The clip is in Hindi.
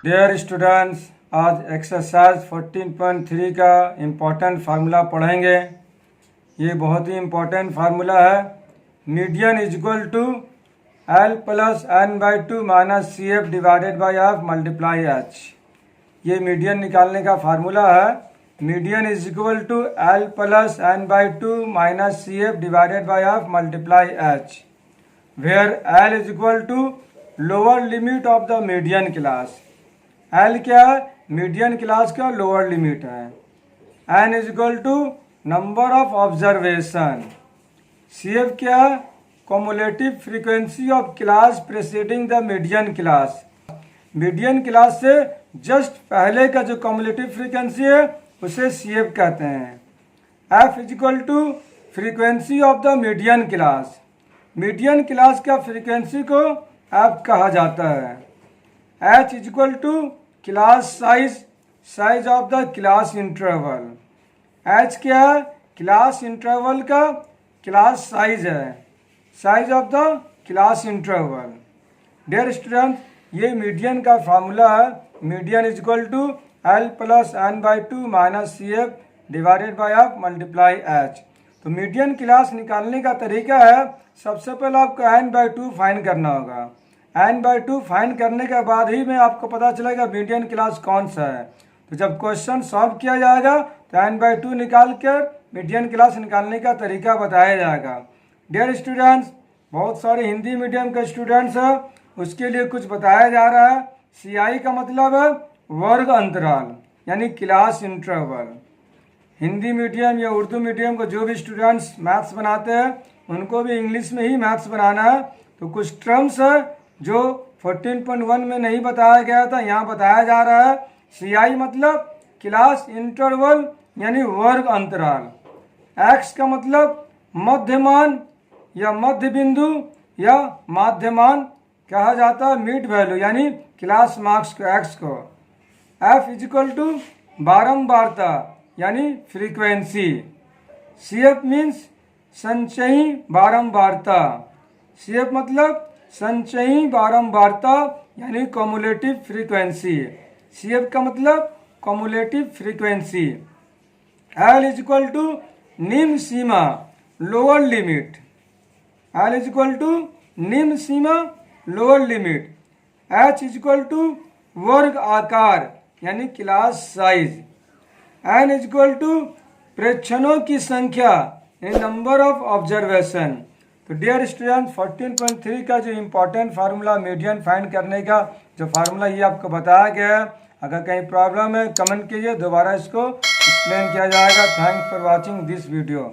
डियर स्टूडेंट्स, आज एक्सरसाइज 14.3 का इम्पोर्टेंट फार्मूला पढ़ेंगे। ये बहुत ही इम्पोर्टेंट फार्मूला है। Median is equal to L plus N by two minus C F divided by F multiply H. ये मीडियन निकालने का फार्मूला है। Median is equal to L plus N by two minus C F divided by F multiply H, where L is equal to lower limit of the median class. L क्या है? मीडियन क्लास का लोअर लिमिट है। N is equal to number of observation. C F क्या है? Cumulative frequency of class preceding the median class. Median class से जस्ट पहले का जो कॉमुलेटिव फ्रीक्वेंसी है उसे सी एफ कहते हैं। F is equal to frequency of the median class. Median class का फ्रीक्वेंसी को एफ कहा जाता है। H is equal to class size, size of the class interval. H क्या है? क्लास इंटरवल का क्लास साइज है, size of the class interval. Dear student, ये मीडियन का फार्मूला है। Median is equal to L plus N by two minus C F divided by F multiply H. तो मीडियन क्लास निकालने का तरीका है, सबसे पहले आपको एन बाई टू फाइंड करना होगा। एन बाई टू फाइंड करने के बाद ही में आपको पता चलेगा मीडियन क्लास कौन सा है। तो जब क्वेश्चन सॉल्व किया जाएगा तो एन बाई टू निकाल कर मीडियन क्लास निकालने का तरीका बताया जाएगा। डियर स्टूडेंट्स, बहुत सारे हिंदी मीडियम के स्टूडेंट्स हैं, उसके लिए कुछ बताया जा रहा है। सी आई का मतलब है वर्ग अंतराल, यानी क्लास इंटरवल। हिंदी मीडियम या उर्दू मीडियम को जो भी स्टूडेंट्स मैथ्स बनाते हैं उनको भी इंग्लिश में ही मैथ्स बनाना है। तो कुछ टर्म्स है जो 14.1 में नहीं बताया गया था, यहाँ बताया जा रहा है। सी आई मतलब क्लास इंटरवल यानी वर्ग अंतराल। एक्स का मतलब मध्यमान या मध्य बिंदु या माध्यमान कहा जाता है, मिड वैल्यू यानी क्लास मार्क्स को, एक्स को। एफ इज इक्वल टू बारंबारता यानी फ्रीक्वेंसी। सी एफ मीन्स संचयी बारंबारता। सी एफ मतलब संचयी बारंबारता यानी कॉमुलेटिव फ्रीक्वेंसी। सी एफ का मतलब cumulative frequency. L is equal to निम्न सीमा, lower limit. L is equal to निम्न सीमा, lower limit. H is equal to वर्ग आकार यानी class size. N is equal to प्रेक्षणों की संख्या यानी नंबर ऑफ ऑब्जर्वेशन। तो डियर स्टूडेंट, 14.3 का जो इम्पोर्टेंट फार्मूला मीडियन फाइंड करने का जो फार्मूला ये आपको बताया गया है। अगर कहीं प्रॉब्लम है कमेंट कीजिए, दोबारा इसको एक्सप्लेन किया जाएगा। Thanks for watching this video.